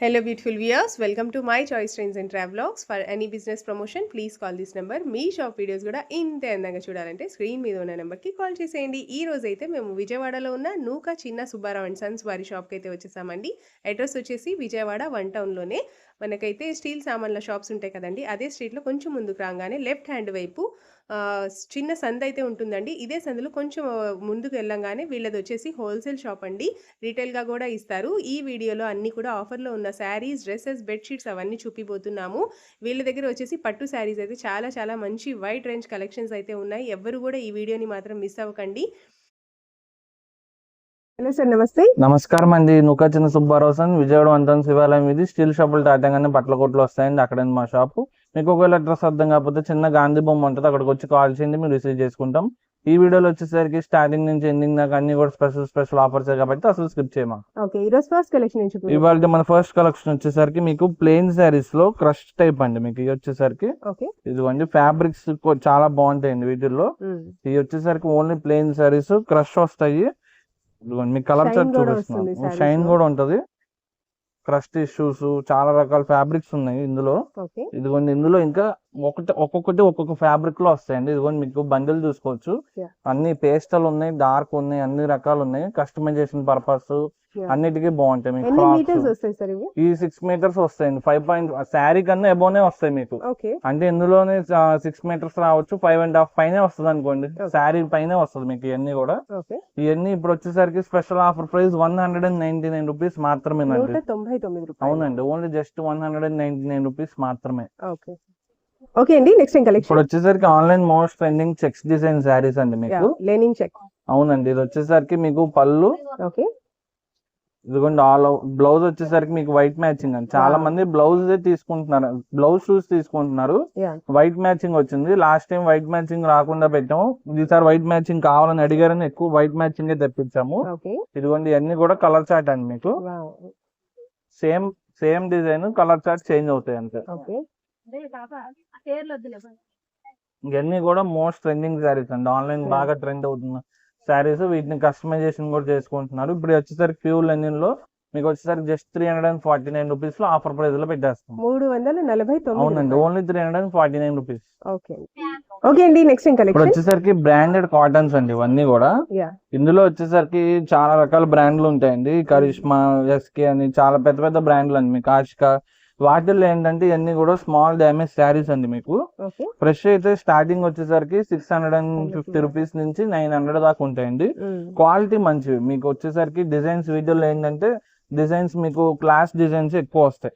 Hello beautiful viewers, welcome to my choice trains and travelogues. For any business promotion please call this number. Me shop videos కూడా ఇంతే అందంగా చూడాలంటే screen మీద ఉన్న నెంబర్కి call చేసేయండి. ఈ రోజు అయితే మేము విజయవాడలో ఉన్న నూక చిన్న సుబ్బారావు అండ్ సన్స్ వారి షాప్కి అయితే వచ్చేసామండి. అడ్రస్ వచ్చేసి విజయవాడ 1 టౌన్లోనే మనకైతే స్టీల్ సామాన్ల షాప్స్ ఉంటాయి కదండి, అదే స్ట్రీట్లో కొంచెం ముందుకు రాగానే లెఫ్ట్ హ్యాండ్ వైపు చిన్న సందు అయితే ఉంటుందండి. ఇదే సందులో కొంచెం ముందుకు వెళ్ళంగానే వీళ్ళది వచ్చేసి హోల్సేల్ షాప్ అండి. రీటైల్గా కూడా ఇస్తారు. ఈ వీడియోలో అన్ని కూడా ఆఫర్లో ఉన్న శారీస్, డ్రెస్సెస్, బెడ్షీట్స్ అవన్నీ చూపిపోతున్నాము. వీళ్ళ దగ్గర వచ్చేసి పట్టు శారీస్ అయితే చాలా చాలా మంచి వైడ్ రేంజ్ కలెక్షన్స్ అయితే ఉన్నాయి. ఎవ్వరు కూడా ఈ వీడియోని మాత్రం మిస్ అవ్వకండి. హలో సార్, నమస్తే. నమస్కారం అండి. నూక చిన్న సుబ్బారావు సార్, విజయవాడ వంతన శివాలయం. ఇది స్టీల్ షాపులు దాటంగానే బట్టల కొట్లు వస్తాయండి, అక్కడ మా షాపు. మీకు ఒకవేళ అడ్రస్ అర్థం కాకపోతే చిన్న గాంధీ బొమ్మ ఉంటుంది, అక్కడికి వచ్చి కాల్ చేయండి, మేము రిసీవ్ చేసుకుంటాం. ఈ వీడియోలో వచ్చేసరికి స్టార్టింగ్ నుంచి ఎండింగ్ దాకా అన్ని కూడా స్పెషల్ ఆఫర్స్ కాబట్టి అసలు స్కిప్ చేయమా. ఇవాళ మన ఫస్ట్ కలెక్షన్ వచ్చేసరికి మీకు ప్లెయిన్ శారీస్ లో క్రష్ టైప్ అండి. మీకు ఇది వచ్చేసరికి ఇదిగోండి ఫ్యాబ్రిక్స్ చాలా బాగుంటాయండి వీటిల్లో. ఇది వచ్చేసరికి ఓన్లీ ప్లెయిన్ శారీస్ క్రష్ వస్తాయి. మీకు కలర్ చార్ట్ చూపిస్తున్నాను, షైన్ కూడా ఉంటది. క్రస్ట్ ఇష్యూస్ చాలా రకాల ఫ్యాబ్రిక్స్ ఉన్నాయి ఇందులో. ఇదిగోండి ఇందులో ఇంకా ఒక్కొక్కటి ఒక్కొక్క ఫ్యాబ్రిక్ లో వస్తాయండి. ఇదిగోండి మీకు బండిల్ చూసుకోవచ్చు. అన్ని పేస్టల్ ఉన్నాయి, డార్క్ ఉన్నాయి, అన్ని రకాలు ఉన్నాయి. కస్టమైజేషన్ పర్పస్ అన్నిటికీ బాగుంటాయి. మీకు ఈ 6 మీటర్స్ వస్తాయండి. 5 శారీ కన్నా ఎబోనే వస్తాయి మీకు. అంటే ఇందులోనే 6 మీటర్స్ రావచ్చు, 5.5 పైనే వస్తుంది అనుకోండి. శారీ పైనే వస్తుంది మీకు ఇవన్నీ కూడా. ఇవన్నీ ఇప్పుడు వచ్చేసరికి స్పెషల్ ఆఫర్ ప్రైస్ 199 రూపీస్ మాత్రమేనండి. అవునండి, ఓన్లీ జస్ట్ 199 రూపీస్ మాత్రమే. ఓకే అండి, నెక్స్ట్ కలెక్షన్ ఇప్పుడు వచ్చేసరికి online most trending checks design saris అండి మీకు. Linen check. అవునండి, ఇది వచ్చేసరికి మీకు పళ్ళు. ఇదిగోండి ఆల్ బ్లౌజ్ వచ్చేసరికి మీకు వైట్ మ్యాచింగ్ అండి. చాలా మంది బ్లౌజ్ తీసుకుంటున్నారు, బ్లౌజ్ షూస్ తీసుకుంటున్నారు. వైట్ మ్యాచింగ్ వచ్చింది. లాస్ట్ టైం వైట్ మ్యాచింగ్ రాకుండా పెట్టాము, ఈసారి వైట్ మ్యాచింగ్ కావాలని అడిగారని ఎక్కువ వైట్ మ్యాచింగ్ తెప్పించాము. ఇదిగోండి ఇవన్నీ కూడా కలర్ చార్ట్ అండి. మీకు same design, colour chart change అవుతాయి అంతే. ఇవన్నీ కూడా మోస్ట్ ట్రెండింగ్ శారీస్ అండి, ఆన్లైన్ బాగా ట్రెండ్ అవుతున్న శారీస్. వీటిని కస్టమైజేషన్ కూడా చేసుకుంటున్నారు. ఇప్పుడు వచ్చేసరికి ప్యూర్ లెనిన్ లో మీకు వచ్చేసరికి జస్ట్ 349 రూపీస్ లో ఆఫర్ ప్రైస్ లో పెట్టేస్తాం. 349. అవునండి, ఓన్లీ 349 రూపీస్. ఓకే అండి, నెక్స్ట్ ఇప్పుడు వచ్చేసరికి బ్రాండెడ్ కాటన్స్ అండి ఇవన్నీ కూడా. ఇందులో వచ్చేసరికి చాలా రకాల బ్రాండ్లు ఉంటాయండి. కరిష్మా, ఎస్కే అని చాలా పెద్ద పెద్ద బ్రాండ్లు అండి. మీకు ఆషికా, వాటిల్లో ఏంటంటే ఇవన్నీ కూడా స్మాల్ డ్యామేజ్ శారీస్ అండి. మీకు ఫ్రెష్ అయితే స్టార్టింగ్ వచ్చేసరికి 650 రూపీస్ నుంచి 900 దాకా ఉంటాయండి. క్వాలిటీ మంచివి. మీకు వచ్చేసరికి డిజైన్స్ వీడియోలో ఏంటంటే డిజైన్స్ మీకు క్లాస్ డిజైన్స్ ఎక్కువ వస్తాయి.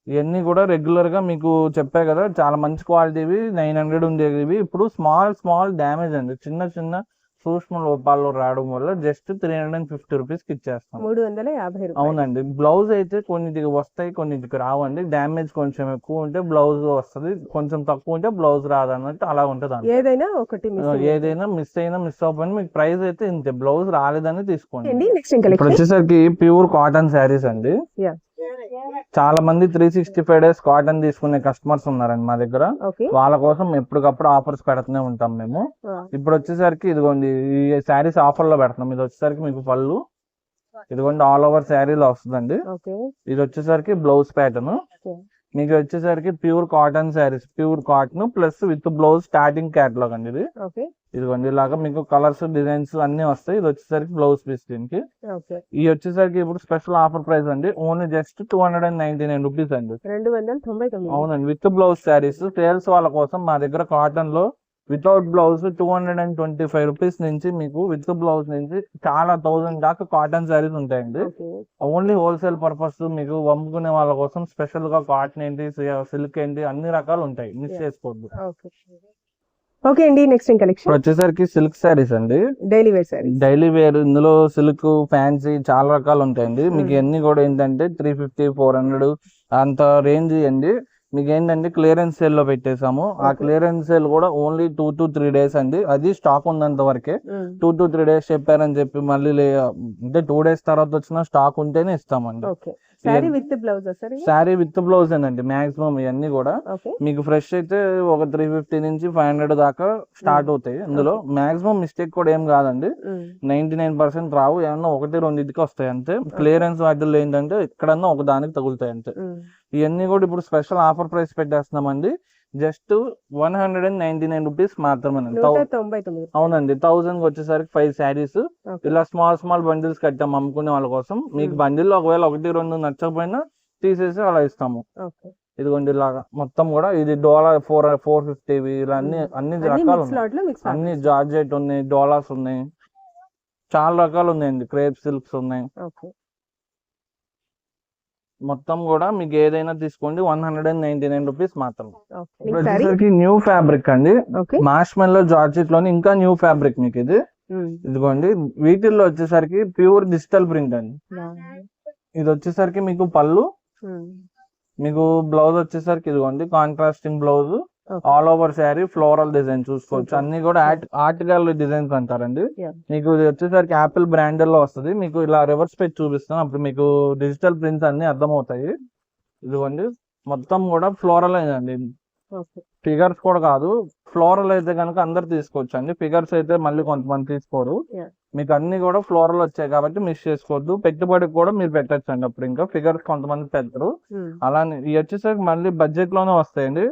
ఇవన్నీ కూడా రెగ్యులర్ గా మీకు చెప్పా కదా, చాలా మంచి క్వాలిటీవి. 900 ఉండేవి ఇప్పుడు స్మాల్ డ్యామేజ్ అండి, చిన్న చిన్న సూక్ష్మ లోపాలు రావడం వల్ల జస్ట్ 350 రూపీస్ కి ఇచ్చేస్తాం. 350. అవునండి, బ్లౌజ్ అయితే కొన్నిటికి వస్తాయి, కొన్నిటికి రావండి. డ్యామేజ్ కొంచెం ఎక్కువ ఉంటే బ్లౌజ్ వస్తుంది, కొంచెం తక్కువ ఉంటే బ్లౌజ్ రాదన్నట్టు అలా ఉంటది. ఏదైనా మిస్ అవ్వని మీకు ప్రైస్ అయితే ఇంతే. బ్లౌజ్ రాలేదని తీసుకోండి. ఇప్పుడు వచ్చేసరికి ప్యూర్ కాటన్ శారీస్ అండి. చాలా మంది 365 డేస్ కాటన్ తీసుకునే కస్టమర్స్ ఉన్నారండి మా దగ్గర. వాళ్ళ కోసం ఎప్పటికప్పుడు ఆఫర్స్ పెడుతూనే ఉంటాం మేము. ఇప్పుడు వచ్చేసరికి ఇదిగోండి ఈ శారీస్ ఆఫర్ లో పెడుతున్నాం. ఇది వచ్చేసరికి మీకు పళ్ళు, ఇదిగోండి ఆల్ ఓవర్ శారీలో వస్తుందండి. ఇది వచ్చేసరికి బ్లౌజ్ ప్యాటర్న్. మీకు వచ్చేసరికి pure cotton saris, pure cotton plus with blouse starting catalogue అండి ఇది. ఇదిగోండి ఇలాగా మీకు కలర్స్, డిజైన్స్ అన్ని వస్తాయి. ఇది వచ్చేసరికి బ్లౌజ్ పీస్ దీనికి. ఇది వచ్చేసరికి ఇప్పుడు స్పెషల్ ఆఫర్ ప్రైస్ అండి, ఓన్లీ జస్ట్ 299 రూపీస్ అండి. 299. అవునండి, విత్ బ్లౌజ్ శారీస్. సేల్స్ వాళ్ళ కోసం మా దగ్గర కాటన్ లో వితౌట్ బ్లౌజ్ 225 రూపీస్ నుంచి మీకు విత్ బ్లౌజ్ నుంచి చాలా 1000 దాకా కాటన్ శారీస్ ఉంటాయండి. ఓన్లీ హోల్సేల్ పర్పస్ మీకు అమ్ముకునే వాళ్ళ కోసం స్పెషల్ గా కాటన్ ఏంటి, సిల్క్ ఏంటి, అన్ని రకాలు ఉంటాయి, మిస్ చేసుకోవద్దు. ఓకే అండి, నెక్స్ట్ కలెక్షన్ వచ్చేసరికి సిల్క్ శారీస్ అండి. డైలీ వేర్ ఇందులో సిల్క్, ఫ్యాన్సీ చాలా రకాలు ఉంటాయండి. మీకు అన్ని కూడా ఏంటంటే 350, 400 అంత రేంజ్ అండి. మీకు ఏంటంటే క్లియరెన్స్ సేల్ లో పెట్టేసాము. ఆ క్లియరెన్స్ సేల్ కూడా ఓన్లీ 2 to 3 days అండి. అది స్టాక్ ఉన్నంత వరకే. 2 to 3 days చెప్పారని చెప్పి మళ్ళీ అంటే 2 days తర్వాత వచ్చిన స్టాక్ ఉంటేనే ఇస్తామండి. Sari with blouse sir? Sari with blouse అండి మాక్సిమం ఇవన్నీ కూడా. మీకు ఫ్రెష్ అయితే ఒక 350 నుంచి 500 దాకా స్టార్ట్ అవుతాయి. ఇందులో మాక్సిమం మిస్టేక్ కూడా ఏం కాదండి. 99% రావు, ఏమన్నా 1-2 వస్తాయి అంతే. క్లియరెన్స్ వాటిల్లో ఏంటంటే ఎక్కడన్నా ఒక దానికి తగులుతాయి అంతే. ఇవన్నీ కూడా ఇప్పుడు స్పెషల్ ఆఫర్ ప్రైస్ పెట్టేస్తున్నామండి. జస్ట్ 199 రూపీస్ మాత్రమే. అవునండి. 1000 వచ్చేసరికి 5 శారీస్ ఇలా స్మాల్ బండిల్స్ కట్టాము అమ్ముకునే వాళ్ళ కోసం. మీకు బండిల్లో ఒకవేళ 1-2 నచ్చకపోయినా తీసేసి అలా ఇస్తాము. ఇదిగోండి ఇలాగా మొత్తం కూడా. ఇది డోలా 450 ఇలా అన్ని రకాలు ఉన్నాయి. అన్ని జార్జెట్ ఉన్నాయి, డోలాస్ ఉన్నాయి, చాలా రకాలు ఉన్నాయండి. క్రేప్ సిల్క్స్ ఉన్నాయి. మొత్తం కూడా మీకు ఏదైనా తీసుకోండి 199 రూపీస్ మాత్రమే. వచ్చేసరికి న్యూ ఫ్యాబ్రిక్ అండి. మార్ష్మెల్లో జార్జెట్ లోని ఇంకా న్యూ ఫ్యాబ్రిక్ మీకు ఇది. ఇదిగోండి వీటిల్లో వచ్చేసరికి ప్యూర్ డిజిటల్ ప్రింట్ అండి. ఇది వచ్చేసరికి మీకు పళ్ళు, మీకు బ్లౌజ్ వచ్చేసరికి ఇదిగోండి contrasting blouse, all over sari floral design చూసుకోవచ్చు. అన్ని కూడా ఆర్ట్ గ్యాలరీ డిజైన్స్ అంటారండి. మీకు ఇది వచ్చేసరికి యాపిల్ బ్రాండెడ్ లో వస్తుంది. మీకు ఇలా రివర్స్ పెట్టి చూపిస్తాను, అప్పుడు మీకు డిజిటల్ ప్రింట్స్ అన్ని అర్థమవుతాయి. ఇదిగోండి మొత్తం కూడా ఫ్లోరల్ అండి. ఫిగర్స్ కూడా కాదు, ఫ్లోరల్ అయితే కనుక అందరు తీసుకోవచ్చు అండి. ఫిగర్స్ అయితే మళ్ళీ కొంతమంది తీసుకోరు. మీకు అన్ని కూడా ఫ్లోరల్ వచ్చాయి కాబట్టి మిస్ చేసుకోవద్దు. పెట్టుబడికి కూడా మీరు పెట్టచ్చు అండి. అప్పుడు ఇంకా ఫిగర్స్ కొంతమంది పెట్టరు. అలానే ఇవి వచ్చేసరికి మళ్ళీ బడ్జెట్ లోనే వస్తాయండి.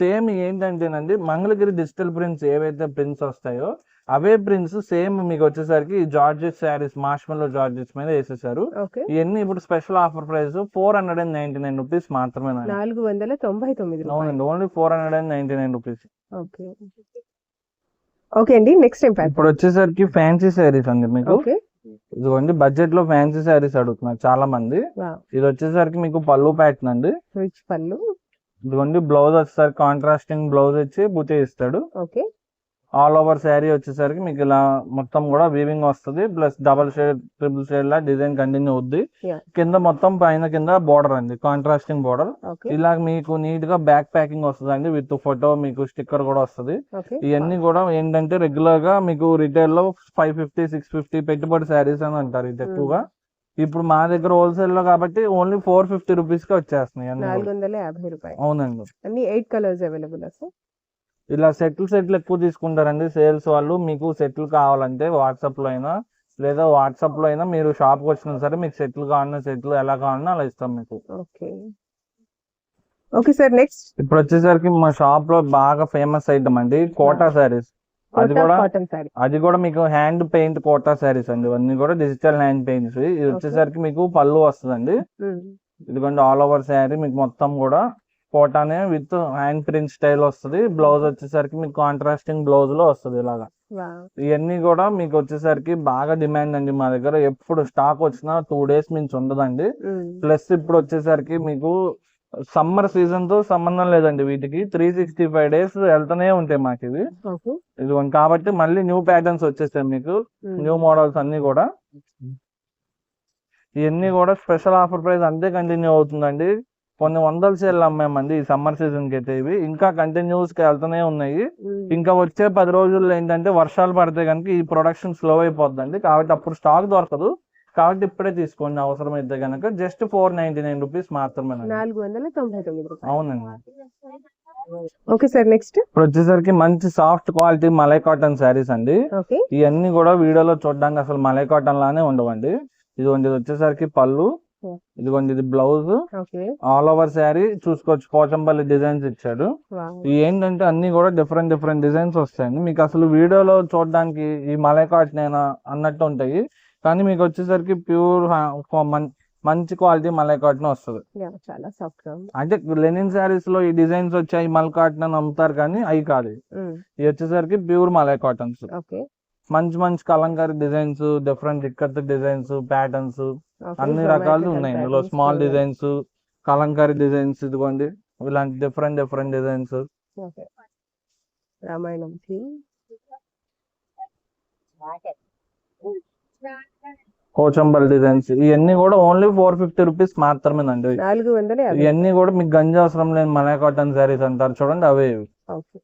సేమ్ ఏంటంటేనండి మంగళగిరి డిజిటల్ ప్రింట్స్ ఏవైతే ప్రింట్స్ వస్తాయో అవే ప్రింట్స్ సేమ్ మీకు వచ్చేసరికి జార్జెట్ శారీస్ మార్ష్మెల్లో జార్జెట్స్ మీద వేసేసారు. ఇవన్నీ ఇప్పుడు స్పెషల్ ఆఫర్ ప్రైస్ 499 రూపీస్ మాత్రమే. 499. అవునండి, ఓన్లీ 499 రూపీస్. ఓకే అండి, నెక్స్ట్ ఇప్పుడు వచ్చేసరికి ఫ్యాన్సీ శారీస్ అండి. మీకు ఇదిగోండి బడ్జెట్ లో ఫ్యాన్సీ శారీస్ అడుగుతున్నారు చాలా మంది. ఇది వచ్చేసరికి మీకు పళ్ళు ప్యాటర్న్ అండి. పళ్ళు ఇదిగోండి బ్లౌజ్ వచ్చేసరికి కాంట్రాస్టింగ్ బ్లౌజ్ వచ్చి బుటీ ఇస్తాడు. ఆల్ ఓవర్ శారీ వచ్చేసరికి మీకు ఇలా మొత్తం కూడా వీవింగ్ వస్తుంది. Plus double shade triple shade లా డిజైన్ కంటిన్యూ అవుద్ది. కింద మొత్తం పైన కింద బోర్డర్ అండి, కాంట్రాస్టింగ్ బోర్డర్. ఇలా మీకు నీట్ గా బ్యాక్ ప్యాకింగ్ వస్తుంది అండి, విత్ ఫోటో మీకు స్టిక్కర్ కూడా వస్తుంది. ఇవన్నీ కూడా ఏంటంటే రెగ్యులర్ గా మీకు రిటైల్ లో 550-650 పెట్టుబడి శారీస్ అని అంటారు ఇది ఎక్కువగా. ఇప్పుడు మా దగ్గర హోల్సేల్ లో కాబట్టి ఓన్లీ 450 రూపీస్ కి వచ్చేస్తున్నాయి. 450 రూపాయలు. అవునండి. అన్ని 8 కలర్స్ అవైలబుల్. ఇలా సెట్లు ఎక్కువ తీసుకుంటారండి సేల్స్ వాళ్ళు. మీకు సెట్లు కావాలంటే వాట్సాప్ లో అయినా మీరు షాప్ కి వచ్చినా సరే మీకు సెట్లు కావాలన్నా సెట్లు ఎలా కావాలన్నా అలా ఇస్తాం మీకు. ఓకే సార్, నెక్స్ట్ ఇప్పుడు వచ్చేసరికి మా షాప్ లో బాగా ఫేమస్ ఐటమ్ అండి కోటా శారీస్. అది కూడా మీకు హ్యాండ్ పెయింట్ కోటా శారీస్ అండి. ఇవన్నీ కూడా డిజిటల్ హ్యాండ్ పెయింట్స్. ఇది వచ్చేసరికి మీకు పళ్ళు వస్తుందండి. ఇదిగోండి ఆల్ ఓవర్ శారీ మీకు మొత్తం కూడా కోటానే విత్ హ్యాండ్ ప్రింట్ స్టైల్ వస్తుంది. బ్లౌజ్ వచ్చేసరికి మీకు కాంట్రాస్టింగ్ బ్లౌజ్ లో వస్తుంది ఇలాగా. ఇవన్నీ కూడా మీకు వచ్చేసరికి బాగా డిమాండ్ అండి మా దగ్గర. ఎప్పుడు స్టాక్ వచ్చినా 2 days మించి ఉండదండి. ప్లస్ ఇప్పుడు వచ్చేసరికి మీకు సమ్మర్ సీజన్ తో సంబంధం లేదండి, వీటికి 365 days వెళ్తూనే ఉంటాయి మాకు ఇవి. ఇదిగోండి కాబట్టి మళ్ళీ న్యూ ప్యాటర్న్స్ వచ్చేస్తాయి మీకు, న్యూ మోడల్స్ అన్ని కూడా. ఇవన్నీ కూడా స్పెషల్ ఆఫర్ ప్రైస్ అంతే కంటిన్యూ అవుతుందండి. కొన్ని వందల సేల్ అమ్మామండి ఈ సమ్మర్ సీజన్ కి అయితే. ఇవి ఇంకా కంటిన్యూస్ గా వెళ్తూనే ఉన్నాయి. ఇంకా వచ్చే 10 రోజుల్లో ఏంటంటే వర్షాలు పడితే కనుక ఈ ప్రొడక్షన్ స్లో అయిపోద్దండి. కాబట్టి అప్పుడు స్టాక్ దొరకదు. కాబట్టి ఇప్పుడే తీసుకోండి అవసరం అయితే కనుక. జస్ట్ 499 రూపీస్ మాత్రమే. 499. అవునండి. ఓకే సార్, నెక్స్ట్ ఇప్పుడు వచ్చేసరికి మంచి soft quality malai cotton saris అండి. ఇవన్నీ కూడా వీడియోలో చూడడానికి అసలు మలై కాటన్ లానే ఉండవండి. ఇదిగోండి ఇది వచ్చేసరికి పళ్ళు, ఇదిగోండి ఇది బ్లౌజ్, ఆల్ ఓవర్ శారీ చూసుకోవచ్చు. పోచంపల్లి డిజైన్స్ ఇచ్చాడు. ఇవి ఏంటంటే అన్ని కూడా డిఫరెంట్ డిజైన్స్ వస్తాయండి. మీకు అసలు వీడియోలో చూడడానికి ఈ మలై కాటన్ అన్నట్టు ఉంటాయి, కానీ మీకు వచ్చేసరికి ప్యూర్ మంచి క్వాలిటీ మలై కాటన్ వస్తుంది. అంటే లెనిన్ శారీస్ లో ఈ డిజైన్స్ వచ్చాయి మల్ కాటన్ అని అమ్ముతారు, కానీ అవి కాదు. ఇవి వచ్చేసరికి ప్యూర్ మలై కాటన్స్. మంచి Kalamkari designs, different ikat designs, patterns అన్ని రకాలు ఉన్నాయి ఇందులో. స్మాల్ డిజైన్స్, కలంకారీ డిజైన్స్, ఇదిగోండి ఇలాంటి డిఫరెంట్ డిజైన్స్. కోచంబల్ డిజైన్స్ ఇవన్నీ కూడా ఓన్లీ 450 రూపీస్ మాత్రమేనండి. 450. ఇవన్నీ కూడా మీకు గంజి అవసరం లేని మలై కాటన్ శారీస్ అంటారు చూడండి, అవే ఇవి. ఓకే.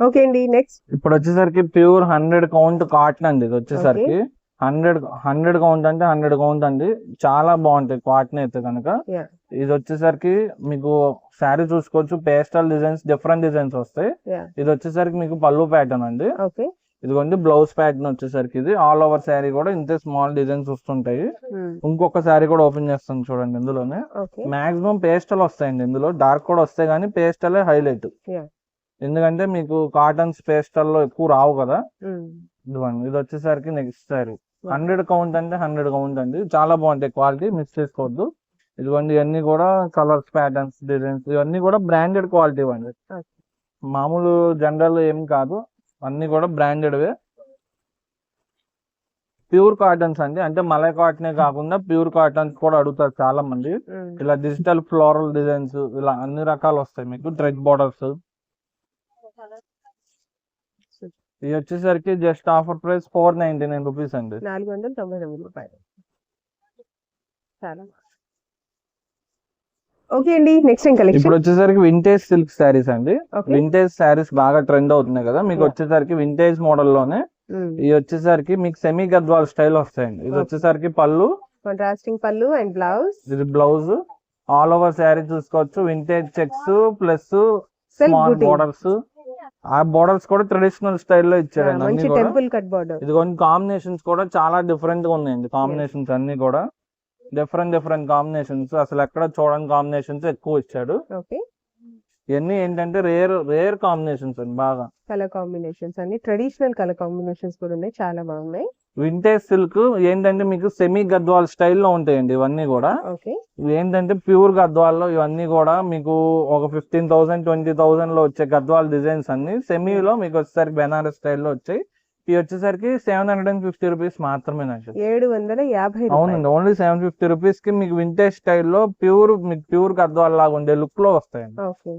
ఓకే అండి, నెక్స్ట్ ఇప్పుడు వచ్చేసరికి ప్యూర్ 100 కౌంట్ కాటన్ అండి. ఇది వచ్చేసరికి 100 కౌంట్ అంటే 100 కౌంట్ అండి. చాలా బాగుంటాయి కాటన్ అయితే కనుక. Yeah. ఇది వచ్చేసరికి మీకు శారీ చూసుకోవచ్చు, పేస్టల్ డిజైన్స్, డిఫరెంట్ డిజైన్స్ వస్తాయి. Yeah. ఇది వచ్చేసరికి మీకు పళ్ళు ప్యాటర్న్ అండి. ఓకే. ఇదిగోండి బ్లౌజ్ ప్యాటర్న్ వచ్చేసరికి ఇది ఆల్ ఓవర్ శారీ కూడా ఇంతే స్మాల్ డిజైన్స్ వస్తుంటాయి. ఇంకొక శారీ కూడా ఓపెన్ చేస్తాను చూడండి. ఇందులోనే ఓకే. మాక్సిమం పేస్టల్ వస్తాయండి. ఇందులో డార్క్ కూడా వస్తాయి కానీ పేస్టలే హైలైట్. Yeah. ఎందుకంటే మీకు కాటన్స్ పేస్టల్లో ఎక్కువ రావు కదా. Mm. ఇదిగోండి ఇది వచ్చేసరికి నెక్స్ట్ శారీ 100 కౌంట్ అంటే 100 కౌంట్ అండి. చాలా బాగుంటాయి, క్వాలిటీ మిస్ చేసుకోవద్దు. ఇదిగోండి ఇవన్నీ కూడా కలర్స్, ప్యాటర్న్స్, డిజైన్స్ ఇవన్నీ కూడా బ్రాండెడ్ క్వాలిటీ అండి. Okay. మామూలు జనరల్ ఏం కాదు, అన్ని కూడా బ్రాండెడ్వే. ప్యూర్ కాటన్స్ అండి, అంటే మలై కాటనే కాకుండా ప్యూర్ కాటన్స్ కూడా అడుగుతారు చాలా మంది. Mm. ఇలా డిజిటల్ ఫ్లోరల్ డిజైన్స్ ఇలా అన్ని రకాలు వస్తాయి మీకు. థ్రెడ్ బోర్డర్స్ ఇది వచ్చేసరికి జస్ట్ ఆఫర్ ప్రైస్ 499 రూపీస్ అండి. 499 రూపాయలు. చాలా ఓకే అండి, నెక్స్ట్ ఏం కలెక్షన్? ఇప్పుడు వచ్చేసరికి వింటేజ్ సిల్క్ శారీస్ అండి. Okay. వింటేజ్ శారీస్ బాగా ట్రెండ్ అవుతున్నాయి కదా. మీకు Yeah. వచ్చేసరికి వింటేజ్ మోడల్ లోనే Mm. ఇది వచ్చేసరికి మీకు సెమీ గద్వాల్ స్టైల్ వస్తాయండి. ఇది Okay. వచ్చేసరికి పళ్ళు, కాంట్రాస్టింగ్ పళ్ళు అండ్ బ్లౌజ్, ఇది బ్లౌజ్. ఆల్ ఓవర్ శారీ చూసుకోవచ్చు. Vintage checks plus self small buti, borders. ఆ బోర్డర్స్ కూడా ట్రెడిషనల్ స్టైల్లో ఇచ్చారండి మంచి అన్ని కూడా. Temple cut border. ఇది కొన్ని కాంబినేషన్స్ కూడా చాలా డిఫరెంట్ గా ఉన్నాయండి. కాంబినేషన్స్ అన్ని కూడా డిఫరెంట్ కాంబినేషన్స్. అసలు ఎక్కడ చూడని కాంబినేషన్స్ ఎక్కువ ఇచ్చాడు. ఓకే. ఇవన్నీ ఏంటంటే రేర్ కాంబినేషన్స్ అండి. బాగా కలర్ కాంబినేషన్స్ అన్ని ట్రెడిషనల్ కలర్ కాంబినేషన్స్ కూడా ఉన్నాయి, చాలా బాగున్నాయి. వింటేజ్ సిల్క్ ఏంటంటే మీకు సెమీ గద్వాల్ స్టైల్లో ఉంటాయండి ఇవన్నీ కూడా. ఓకే. ఇవి ఏంటంటే ప్యూర్ గద్వాల్లో ఇవన్నీ కూడా మీకు ఒక 15,000 20,000 లో వచ్చే గద్వాల్ డిజైన్స్ అన్ని సెమీలో మీకు వచ్చేసరికి బెనారస్ స్టైల్లో వచ్చాయి. ఇవి వచ్చేసరికి 750 రూపీస్ మాత్రమేనండి. 750 అవునండి, ఓన్లీ 750 రూపీస్ కి మీకు వింటేజ్ స్టైల్లో ప్యూర్ గద్వాల్ లాగా ఉండే లుక్ లో వస్తాయండి. ఓకే.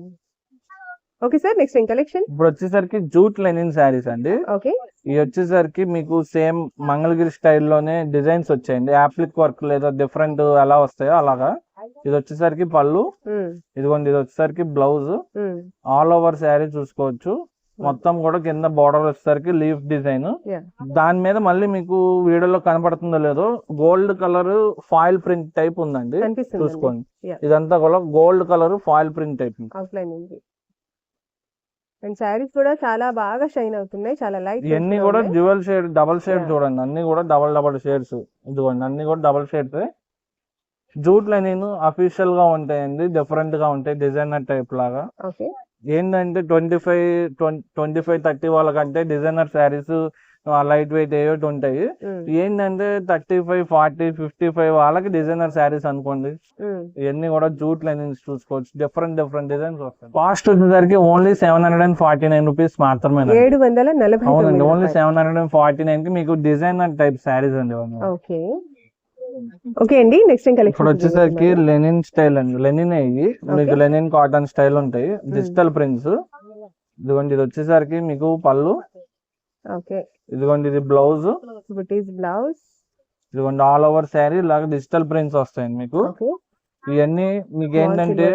ఓకే సార్, నెక్స్ట్ ఏం కలెక్షన్? ఇప్పుడు వచ్చేసరికి జూట్ లెనిన్ శారీస్ అండి. ఓకే. ఇవి వచ్చేసరికి మీకు సేమ్ మంగళగిరి స్టైల్లోనే డిజైన్స్ వచ్చాయండి. యాప్లిక్ వర్క్ లేదా డిఫరెంట్ ఎలా వస్తాయో అలాగా. ఇది వచ్చేసరికి పళ్ళు, ఇదిగోండి ఇది వచ్చేసరికి బ్లౌజ్. ఆల్ ఓవర్ శారీ చూసుకోవచ్చు. మొత్తం కూడా కింద బార్డర్ వచ్చేసరికి లీఫ్ డిజైన్. దాని మీద మళ్ళీ మీకు వీడియోలో కనపడుతుందో లేదో gold colour foil print type ఉందండి, చూసుకోండి. ఇదంతా కూడా gold colour foil print type ఉంది. అండ్ శారీస్ కూడా చాలా బాగా షైన్ అవుతున్నాయి, చాలా లైట్. ఇవన్నీ కూడా డ్యూయల్ షేడ్, డబల్ షేడ్ చూడండి. అన్ని కూడా డబల్ షేడ్స్. ఇదిగోండి అన్ని కూడా double shades. Jute Lenin official గా ఉంటాయండి, డిఫరెంట్ గా ఉంటాయి, డిజైనర్ టైప్ లాగా. ఏంటంటే 25-30 వాళ్ళకంటే డిజైనర్ శారీస్ లైట్ వెయిట్ ఏవైతే ఉంటాయి. ఏంటంటే 35, 40, 55 వాళ్ళకి డిజైనర్ శారీస్ అనుకోండి. ఇవన్నీ కూడా జూట్ లెనిన్స్ చూసుకోవచ్చు. డిఫరెంట్ డిజైన్స్ వస్తాయి. కాస్ట్ వచ్చేసరికి ఓన్లీ 749 రూపీస్ మాత్రమే. 740. అవునండి, ఓన్లీ 749 కి మీకు డిజైనర్ టైప్ శారీస్ అండి. ఓకే. ఓకే అండి, నెక్స్ట్ ఏం కలెక్షన్? ఇప్పుడు వచ్చేసరికి లెనిన్ స్టైల్ అండి. లెనిన్ అయ్యి మీకు లెనిన్ కాటన్ స్టైల్ ఉంటాయి, డిజిటల్ ప్రింట్స్. ఇదిగోండి ఇది వచ్చేసరికి మీకు పళ్ళు. ఓకే. ఇదిగోండి ఇది బ్లౌజ్. బ్లౌజ్. ఇదిగోండి ఆల్ ఓవర్ శారీ ఇలాగ డిజిటల్ ప్రింట్స్ వస్తాయండి మీకు. ఇవన్నీ మీకు ఏంటంటే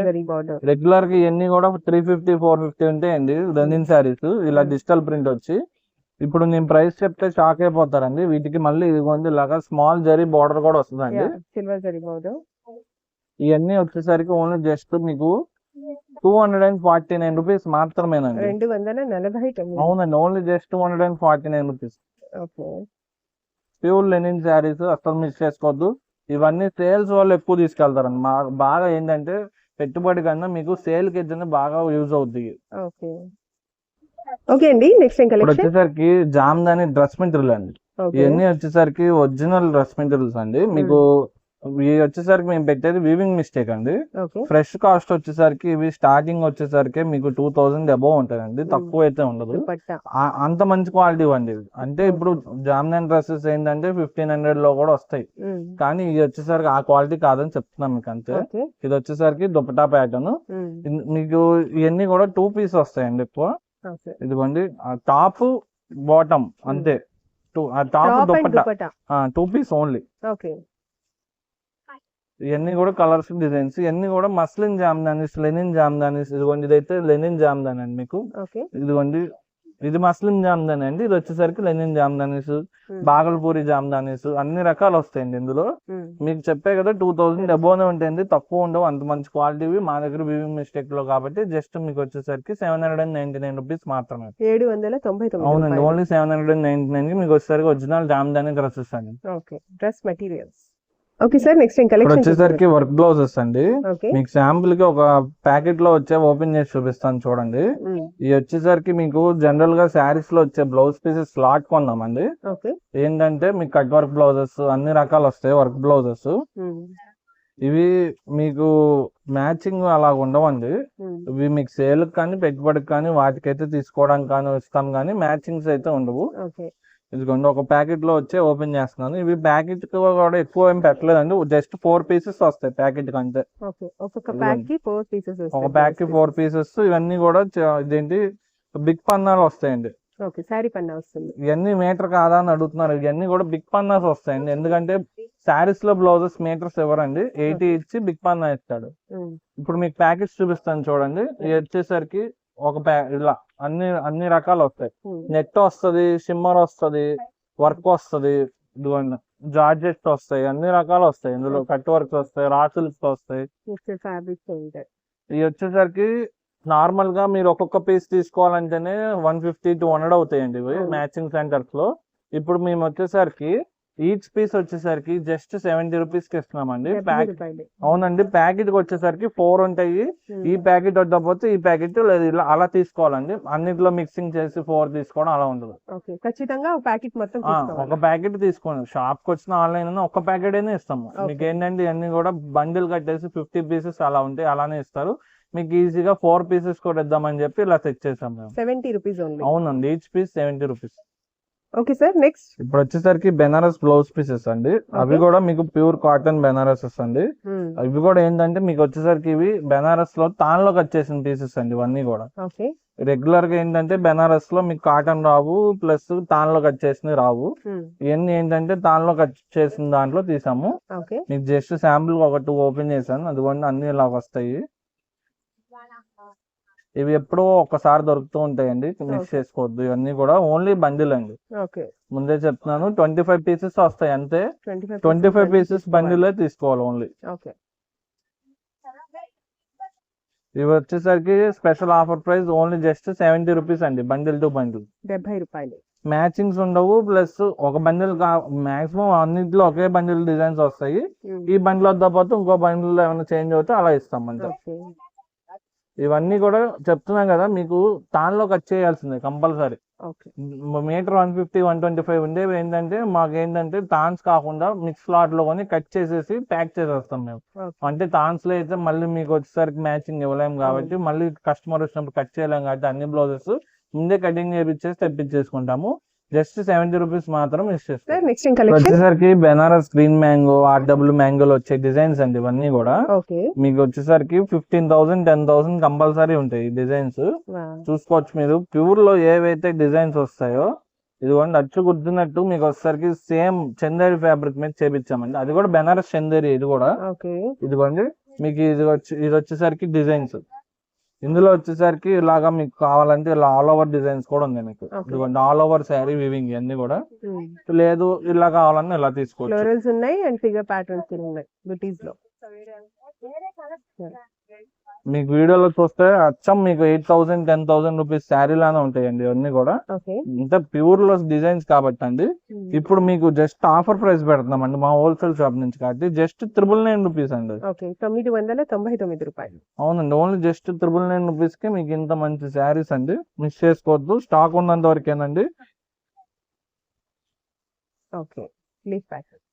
రెగ్యులర్ గా ఇవన్నీ కూడా 350, 450 ఉంటాయండి లెనిన్ శారీస్. ఇలా డిజిటల్ ప్రింట్ వచ్చి ఇప్పుడు నేను ప్రైస్ చెప్తే షాక్ అయిపోతారండి. వీటికి మళ్ళీ ఇదిగోండి ఇలాగా స్మాల్ జరీ బార్డర్ కూడా వస్తుందండి. Silver zari border. ఇవన్నీ వచ్చేసరికి ఓన్లీ జస్ట్ మీకు 249 రూపీస్ మాత్రమేనండి. 249. అవునండి, only just 249 rupees. Pure linen saris అస్సలు మిస్ చేసుకోవద్దు. ఇవన్నీ సేల్స్ వాళ్ళు ఎక్కువ తీసుకెళ్తారండి. బాగా ఏంటంటే పెట్టుబడి కన్నా మీకు సేల్ కి బాగా యూజ్ అవుతుంది. ఓకే అండి, నెక్స్ట్ ఏం కలెక్షన్? వచ్చేసరికి జామ్దాని డ్రెస్ మెటీరియల్ అండి. ఇవన్నీ వచ్చేసరికి ఒరిజినల్ డ్రెస్ మెటీరియల్స్ అండి. మీకు ఇవి వచ్చేసరికి మేము పెట్టేది వీవింగ్ మిస్టేక్ అండి. ఫ్రెష్ కాస్ట్ వచ్చేసరికి ఇవి స్టార్టింగ్ వచ్చేసరికి మీకు 2000 అబౌవ్ ఉంటుందండి, తక్కువ అయితే ఉండదు. అంత మంచి క్వాలిటీ అండి. అంటే ఇప్పుడు జామ్దాని డ్రెస్సెస్ ఏంటంటే 1500 లో కూడా వస్తాయి, కానీ ఇది వచ్చేసరికి ఆ క్వాలిటీ కాదని చెప్తున్నాం మీకు అంతే. ఇది వచ్చేసరికి దుపట్టా ప్యాటర్న్. మీకు ఇవన్నీ కూడా 2 పీస్ వస్తాయండి ఎక్కువ. ఇదిగోండి టాప్ బాటమ్ అంతే. Top top and dupatta dupatta. 2 piece only. Okay. ఇవన్నీ కూడా కలర్స్ డిజైన్స్, ఇవన్నీ కూడా మస్లిన్ జామ్దానీస్, లెనిన్ జామ్దానీస్. ఇదిగోండి ఇదైతే లెనిన్ జామ్దాని అండి మీకు. ఓకే. ఇదిగోండి ఇది మస్లిన్ జామ్దాని అండి, ఇది వచ్చేసరికి లెనిన్ జామ్దానీస్, బాగల్పూరి జామ్దానీస్ అన్ని రకాలు వస్తాయండి ఇందులో. మీకు చెప్పే కదా 2000 అబోనే ఉంటాయండి, తక్కువ ఉండవు. అంత మంచి క్వాలిటీవి మా దగ్గర వీవింగ్ మిస్టేక్ లో కాబట్టి జస్ట్ మీకు వచ్చేసరికి 799 రూపీస్ మాత్రమే. 799. అవునండి, ఓన్లీ 799 కి మీకు వచ్చేసరికి ఒరిజినల్ జామ్దాని డ్రెస్సెస్ అండి. Okay. Dress materials. Okay sir, next ఇప్పుడు కలెక్షన్ వచ్చేసరికి వర్క్ బ్లౌజెస్ అండి. ఓకే. మీకు శాంపుల్ కి ఒక ప్యాకెట్ లో వచ్చే ఓపెన్ చేసి చూపిస్తాను చూడండి. ఇది వచ్చేసరికి మీకు జనరల్ గా శారీస్ లో వచ్చే బ్లౌజ్ పీసెస్ స్లాట్ కొన్నామండి. ఓకే. ఏంటంటే మీకు కట్ వర్క్ బ్లౌజెస్ అన్ని రకాలు వస్తాయి వర్క్ బ్లౌజెస్. ఇవి మీకు మ్యాచింగ్ అలా ఉండవండి. ఇవి మీకు సేల్ కానీ పెట్టుబడికి కానీ వాటికైతే తీసుకోవడానికి కానీ ఇస్తాం కానీ మ్యాచింగ్స్ అయితే ఉండవు. ఓకే. ఇదిగోండి ఒక ప్యాకెట్ లో వచ్చే ఓపెన్ చేస్తున్నాను. ఇవి ప్యాకెట్ కూడా ఎక్కువ ఏం పెట్టలేదండి, జస్ట్ 4 పీసెస్ వస్తాయి ప్యాకెట్ కంటే. ఓకే. ఒక్కొక్క ప్యాక్ కి 4 పీసెస్ ఒక ప్యాక్ కి 4 పీసెస్. ఇవన్నీ కూడా ఇదేంటి బిగ్ పన్నాలు వస్తాయండి. ఓకే. సారీ పన్నా వస్తుంది. ఇవన్నీ మీటర్ కాదా అని అడుగుతున్నారు. ఇవన్నీ కూడా బిగ్ పన్నాస్ వస్తాయండి, ఎందుకంటే శారీస్ లో బ్లౌజెస్ మీటర్స్ ఇవ్వరండి, 80 ఇచ్చి బిగ్ పన్నా ఇస్తాడు. ఇప్పుడు మీకు ప్యాకెట్స్ చూపిస్తాను చూడండి. ఇది వచ్చేసరికి ఒక ఇలా అన్ని రకాలు వస్తాయి. నెట్ వస్తుంది, షిమ్మర్ వస్తుంది, వర్క్ వస్తుంది, ఇదిగోండి జార్జెట్ వస్తాయి, అన్ని రకాలు వస్తాయి. ఇందులో కట్ వర్క్స్ వస్తాయి, రాసుల్స్ వస్తాయి. ఇవి వచ్చేసరికి నార్మల్ గా మీరు ఒక్కొక్క పీస్ తీసుకోవాలంటేనే 150 to 100 అవుతాయండి ఇవి మ్యాచింగ్ సెంటర్స్ లో. ఇప్పుడు మేము వచ్చేసరికి ఈచ్ పీస్ వచ్చేసరికి జస్ట్ 70 రూపీస్ కి ఇస్తున్నామండి. అవునండి, ప్యాకెట్ కి వచ్చేసరికి 4 ఉంటాయి. ఈ ప్యాకెట్ వద్దపోతే ఈ ప్యాకెట్ లేదు, ఇలా అలా తీసుకోవాలండి. అన్నిట్లో మిక్సింగ్ చేసి 4 తీసుకోవడం అలా ఉండదు. ఖచ్చితంగా ఒక ప్యాకెట్ మొత్తం ఒక ప్యాకెట్ తీసుకోండి. షాప్ కి వచ్చిన ఆన్లైన్ అయినా ఒక ప్యాకెట్ అయినా ఇస్తాము. మీకు ఏంటంటే ఇవన్నీ కూడా బండిల్ కట్టేసి 50 పీసెస్ అలా ఉంటాయి, అలానే ఇస్తారు. మీకు ఈజీగా 4 పీసెస్ కూడా ఇద్దామని చెప్పి ఇలా సెట్ చేసాం మేము. 70 రూపీస్ ఓన్లీ. అవునండి, each piece 70 rupees. Okay sir, next ఇప్పుడు వచ్చేసరికి బెనారస్ బ్లౌజ్ పీసెస్ అండి. అవి కూడా మీకు ప్యూర్ కాటన్ బెనారసెస్ అండి. ఇవి కూడా ఏంటంటే మీకు వచ్చేసరికి ఇవి బెనారస్ లో తాన్లో కట్ చేసిన పీసెస్ అండి. ఇవన్నీ కూడా రెగ్యులర్ గా ఏంటంటే బెనారస్ లో మీకు కాటన్ రావు, ప్లస్ తాన్లో కట్ చేసినవి రావు. ఇవన్నీ ఏంటంటే తాన్లో కట్ చేసిన దాంట్లో తీసాము. మీకు జస్ట్ శాంపుల్ ఒక 2 ఓపెన్ చేశాను, అదిగోండి అన్ని ఇలా వస్తాయి. ఇవి ఎప్పుడో ఒక్కసారి దొరుకుతూ ఉంటాయండి, మిస్ చేసుకోవద్దు. ఇవన్నీ కూడా ఓన్లీ బండిల్ అండి, ముందే చెప్తున్నాను. 25 పీసెస్ వస్తాయి అంతే. 25 పీసెస్ బండిల్ తీసుకోవాలి ఓన్లీ. ఇవి వచ్చేసరికి special offer price only just 70 rupees అండి, బండిల్ టు బండిల్. 70 రూపాయలు. మ్యాచింగ్స్ ఉండవు, ప్లస్ ఒక బండిల్ మాక్సిమం అన్నింటిలో ఒకే బండిల్ డిజైన్స్ వస్తాయి. ఈ బండిల్ వద్ద పోతే ఇంకో బండిల్ ఏమైనా చేంజ్ అవుతే అలా ఇస్తాం అంతే. ఇవన్నీ కూడా చెప్తున్నాం కదా, మీకు తాన్లో కట్ చేయాల్సిందే కంపల్సరీ. మీటర్ 150, 125 ఉండేవి ఏంటంటే మాకు ఏంటంటే తాన్స్ కాకుండా మిక్స్ స్లాట్ లో కొని కట్ చేసేసి ప్యాక్ చేసేస్తాం మేము. అంటే తాన్స్ లో అయితే మళ్ళీ మీకు వచ్చేసరికి మ్యాచింగ్ ఇవ్వలేము కాబట్టి, మళ్ళీ కస్టమర్ వచ్చినప్పుడు కట్ చేయలేము కాబట్టి అన్ని బ్లౌజెస్ ముందే కటింగ్ చేపించేసి తెప్పించేసుకుంటాము. జస్ట్ 70 రూపీస్ మాత్రం ఇచ్చేస్తాం. వచ్చేసరికి బెనారస్ గ్రీన్ మ్యాంగో, RW మ్యాంగోలో వచ్చే డిజైన్స్ అండి ఇవన్నీ కూడా. మీకు వచ్చేసరికి 15,000, 10,000 కంపల్సరీ ఉంటాయి ఈ డిజైన్స్. చూసుకోవచ్చు మీరు. ప్యూర్ లో ఏవైతే డిజైన్స్ వస్తాయో ఇదిగోండి అచ్చు గుర్తున్నట్టు మీకు వచ్చేసరికి సేమ్ చందేరి ఫ్యాబ్రిక్ మీద చేపించామండి. అది కూడా బెనారస్ చందేరి. ఇది కూడా ఇదిగోండి మీకు ఇది వచ్చేసరికి డిజైన్స్. ఇందులో వచ్చేసరికి ఇలాగా మీకు కావాలంటే ఇలా ఆల్ ఓవర్ డిజైన్స్ కూడా ఉంది మీకు. ఇదిగోండి ఆల్ ఓవర్ శారీ వీవింగ్ అన్ని కూడా. లేదు ఇలా కావాలన్నా ఇలా తీసుకోవచ్చు. ఫ్లోరల్స్ ఉన్నాయి అండ్ ఫిగర్ ప్యాటర్న్స్ ఉన్నాయి బుటీస్ లో. మీకు వీడియోలో చూస్తే అచ్చం మీకు 8,000, 10,000 రూపీస్ శారీ లానే ఉంటాయండి ఇవన్నీ కూడా. ఇంత ప్యూర్ లో డిజైన్స్ కాబట్టి అండి. ఇప్పుడు మీకు జస్ట్ ఆఫర్ ప్రైస్ పెడుతున్నామండి మా హోల్సేల్ షాప్ నుంచి కాబట్టి జస్ట్ 999 రూపీస్ అండి. 999 రూపాయలు. అవునండి, ఓన్లీ జస్ట్ 999 రూపీస్ కి మీకు ఇంత మంచి శారీస్ అండి. మిస్ చేసుకోవద్దు, స్టాక్ ఉన్నంత వరకేనండి. Okay, leaf pattern.